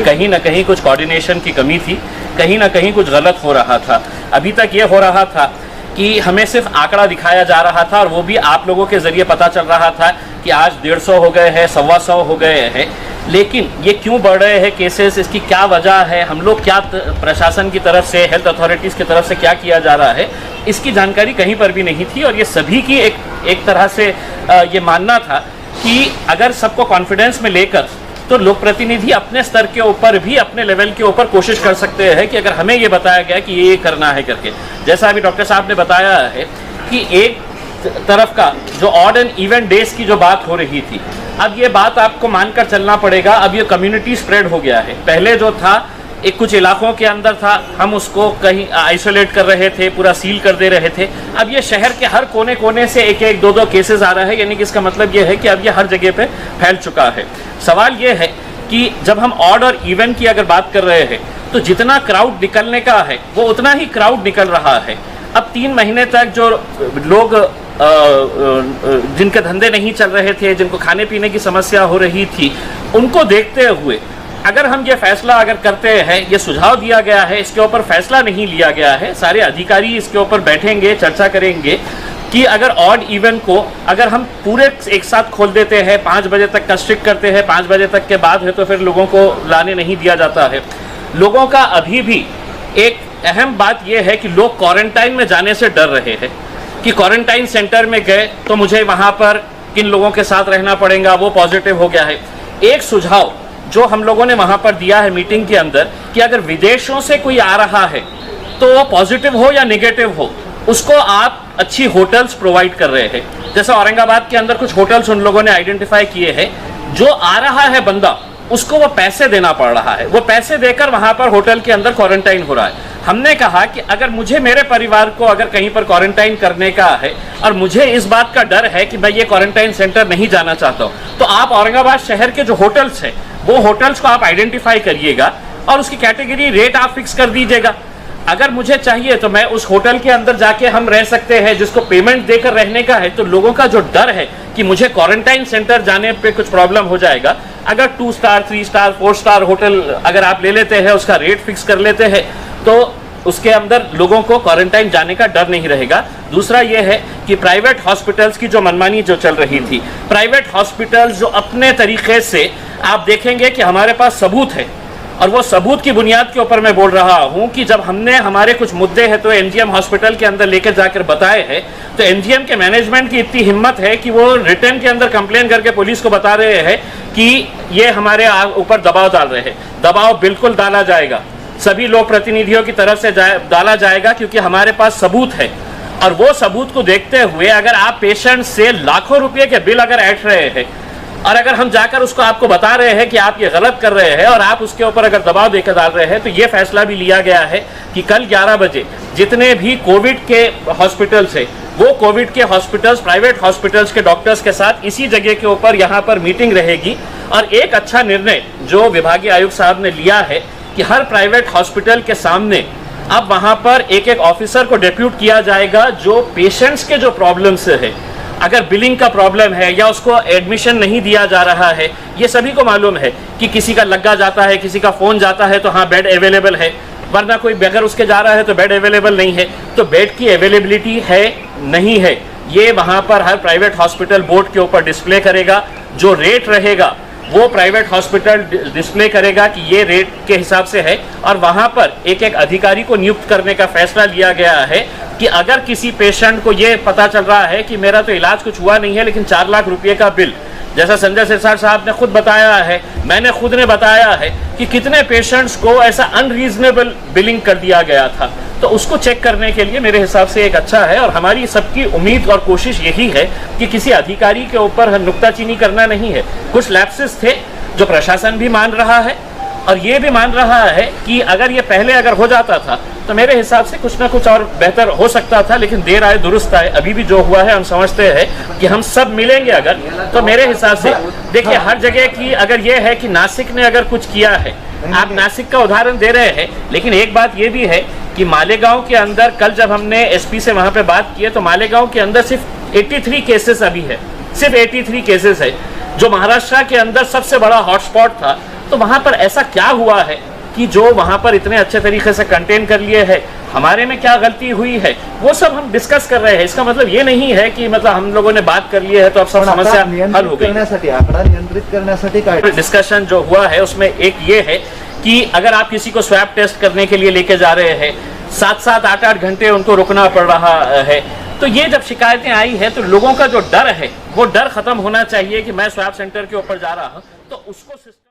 कहीं ना कहीं कुछ कोऑर्डिनेशन की कमी थी, कहीं ना कहीं कुछ गलत हो रहा था। अभी तक ये हो रहा था कि हमें सिर्फ आंकड़ा दिखाया जा रहा था और वो भी आप लोगों के ज़रिए पता चल रहा था कि आज 150 हो गए हैं, 125 हो गए हैं, लेकिन ये क्यों बढ़ रहे हैं केसेस, इसकी क्या वजह है, हम लोग क्या प्रशासन की तरफ से, हेल्थ अथॉरिटीज़ की तरफ से क्या किया जा रहा है, इसकी जानकारी कहीं पर भी नहीं थी। और ये सभी की एक तरह से ये मानना था कि अगर सबको कॉन्फिडेंस में लेकर तो लोक प्रतिनिधि अपने स्तर के ऊपर भी, अपने लेवल के ऊपर कोशिश कर सकते हैं कि अगर हमें ये बताया गया कि ये करना है करके, जैसा अभी डॉक्टर साहब ने बताया है कि एक तरफ का जो ऑड एंड इवन डेज की जो बात हो रही थी, अब ये बात आपको मानकर चलना पड़ेगा, अब ये कम्युनिटी स्प्रेड हो गया है। पहले जो था एक कुछ इलाकों के अंदर था, हम उसको कहीं आइसोलेट कर रहे थे, पूरा सील कर दे रहे थे। अब ये शहर के हर कोने कोने से एक एक दो दो केसेस आ रहा है, यानी कि इसका मतलब ये है कि अब ये हर जगह पे फैल चुका है। सवाल ये है कि जब हम ऑड और इवन की अगर बात कर रहे हैं तो जितना क्राउड निकलने का है वो उतना ही क्राउड निकल रहा है। अब 3 महीने तक जो लोग जिनके धंधे नहीं चल रहे थे, जिनको खाने पीने की समस्या हो रही थी, उनको देखते हुए अगर हम ये फैसला अगर करते हैं, ये सुझाव दिया गया है, इसके ऊपर फैसला नहीं लिया गया है, सारे अधिकारी इसके ऊपर बैठेंगे, चर्चा करेंगे कि अगर ऑड इवन को अगर हम पूरे एक साथ खोल देते हैं, 5 बजे तक का स्ट्रिक्ट करते हैं, 5 बजे तक के बाद है तो फिर लोगों को लाने नहीं दिया जाता है। लोगों का अभी भी एक अहम बात यह है कि लोग क्वारंटाइन में जाने से डर रहे हैं कि क्वारंटाइन सेंटर में गए तो मुझे वहाँ पर किन लोगों के साथ रहना पड़ेगा, वो पॉजिटिव हो गया है। एक सुझाव जो हम लोगों ने वहाँ पर दिया है मीटिंग के अंदर कि अगर विदेशों से कोई आ रहा है तो वो पॉजिटिव हो या नेगेटिव हो, उसको आप अच्छी होटल्स प्रोवाइड कर रहे हैं। जैसे औरंगाबाद के अंदर कुछ होटल्स उन लोगों ने आइडेंटिफाई किए हैं, जो आ रहा है बंदा उसको वो पैसे देना पड़ रहा है, वो पैसे देकर वहां पर होटल के अंदर क्वारंटाइन हो रहा है। हमने कहा कि अगर मुझे मेरे परिवार को अगर कहीं पर क्वारंटाइन करने का है और मुझे इस बात का डर है कि मैं ये क्वारंटाइन सेंटर नहीं जाना चाहता हूँ, तो आप औरंगाबाद शहर के जो होटल्स हैं वो होटल्स को आप आइडेंटिफाई करिएगा और उसकी कैटेगरी रेट आप फिक्स कर दीजिएगा। अगर मुझे चाहिए तो मैं उस होटल के अंदर जाके हम रह सकते हैं, जिसको पेमेंट देकर रहने का है। तो लोगों का जो डर है कि मुझे क्वारंटाइन सेंटर जाने पे कुछ प्रॉब्लम हो जाएगा, अगर 2 स्टार 3 स्टार 4 स्टार होटल अगर आप ले लेते हैं, उसका रेट फिक्स कर लेते हैं, तो उसके अंदर लोगों को क्वारंटाइन जाने का डर नहीं रहेगा। दूसरा ये है कि प्राइवेट हॉस्पिटल्स की जो मनमानी जो चल रही थी, प्राइवेट हॉस्पिटल्स जो अपने तरीके से आप देखेंगे कि हमारे पास सबूत है, और वो सबूत की बुनियाद के ऊपर मैं बोल रहा हूं कि जब हमने हमारे कुछ मुद्दे हैं तो एमजीएम हॉस्पिटल के अंदर लेकर जाकर बताए हैं, तो एमजीएम के मैनेजमेंट की इतनी हिम्मत है कि वो रिटर्न के अंदर कंप्लेन करके पुलिस को बता रहे हैं कि ये हमारे ऊपर दबाव डाल रहे हैं। दबाव बिल्कुल डाला जाएगा, सभी लोक प्रतिनिधियों की तरफ से डाला जाएगा, क्योंकि हमारे पास सबूत है। और वो सबूत को देखते हुए अगर आप पेशेंट से लाखों रुपये के बिल अगर ऐंठ रहे हैं और अगर हम जाकर उसको आपको बता रहे हैं कि आप ये गलत कर रहे हैं और आप उसके ऊपर अगर दबाव देकर डाल रहे हैं, तो ये फैसला भी लिया गया है कि कल 11 बजे जितने भी कोविड के हॉस्पिटल्स है, वो कोविड के हॉस्पिटल्स, प्राइवेट हॉस्पिटल्स के डॉक्टर्स के साथ इसी जगह के ऊपर यहाँ पर मीटिंग रहेगी। और एक अच्छा निर्णय जो विभागीय आयुक्त साहब ने लिया है कि हर प्राइवेट हॉस्पिटल के सामने अब वहाँ पर एक एक ऑफिसर को डेप्यूट किया जाएगा, जो पेशेंट्स के जो प्रॉब्लम्स है, अगर बिलिंग का प्रॉब्लम है या उसको एडमिशन नहीं दिया जा रहा है, ये सभी को मालूम है कि किसी का लग्गा जाता है, किसी का फ़ोन जाता है तो हाँ बेड अवेलेबल है, वरना कोई बगैर उसके जा रहा है तो बेड अवेलेबल नहीं है। तो बेड की अवेलेबिलिटी है नहीं है, ये वहाँ पर हर प्राइवेट हॉस्पिटल बोर्ड के ऊपर डिस्प्ले करेगा। जो रेट रहेगा वो प्राइवेट हॉस्पिटल डिस्प्ले करेगा कि ये रेट के हिसाब से है। और वहाँ पर एक एक अधिकारी को नियुक्त करने का फैसला लिया गया है कि अगर किसी पेशेंट को ये पता चल रहा है कि मेरा तो इलाज कुछ हुआ नहीं है लेकिन 4 लाख रुपये का बिल, जैसा संजय सिरसाट साहब ने खुद बताया है, मैंने खुद ने बताया है कि कितने पेशेंट्स को ऐसा अनरीजनेबल बिलिंग कर दिया गया था, तो उसको चेक करने के लिए मेरे हिसाब से एक अच्छा है। और हमारी सबकी उम्मीद और कोशिश यही है कि किसी अधिकारी के ऊपर नुक्ताचीनी करना नहीं है। कुछ लैप्सेस थे जो प्रशासन भी मान रहा है और ये भी मान रहा है कि अगर ये पहले अगर हो जाता था तो मेरे हिसाब से कुछ ना कुछ और बेहतर हो सकता था, लेकिन देर आए दुरुस्त आए। अभी भी जो हुआ है हम समझते हैं कि हम सब मिलेंगे अगर, तो मेरे हिसाब से देखिए हर जगह की अगर ये है कि नासिक ने अगर कुछ किया है, आप नासिक का उदाहरण दे रहे हैं, लेकिन एक बात ये भी है कि मालेगांव के अंदर कल जब हमने एसपी से वहाँ पे बात की है तो मालेगांव के अंदर सिर्फ 83 केसेस अभी है, सिर्फ 83 केसेस है, जो महाराष्ट्र के अंदर सबसे बड़ा हॉटस्पॉट था। तो तो वहां पर ऐसा क्या हुआ है कि जो वहां पर इतने अच्छे तरीके से कंटेन कर लिए है, हमारे में क्या गलती हुई है, वो सब हम डिस्कस कर रहे हैं। इसका मतलब ये नहीं है कि मतलब हम लोगों ने बात कर ली है तो अब सब समस्या हल हो गई। आकडा नियंत्रित करण्यासाठी काय डिस्कशन जो हुआ है उसमें एक ये है कि अगर आप किसी को स्वैब टेस्ट करने के लिए लेके जा रहे हैं, 7-7, 8-8 घंटे उनको रुकना पड़ रहा है, तो ये जब शिकायतें आई है तो लोगों का जो डर है वो डर खत्म होना चाहिए कि मैं स्वैब सेंटर के ऊपर जा रहा हूं तो उसको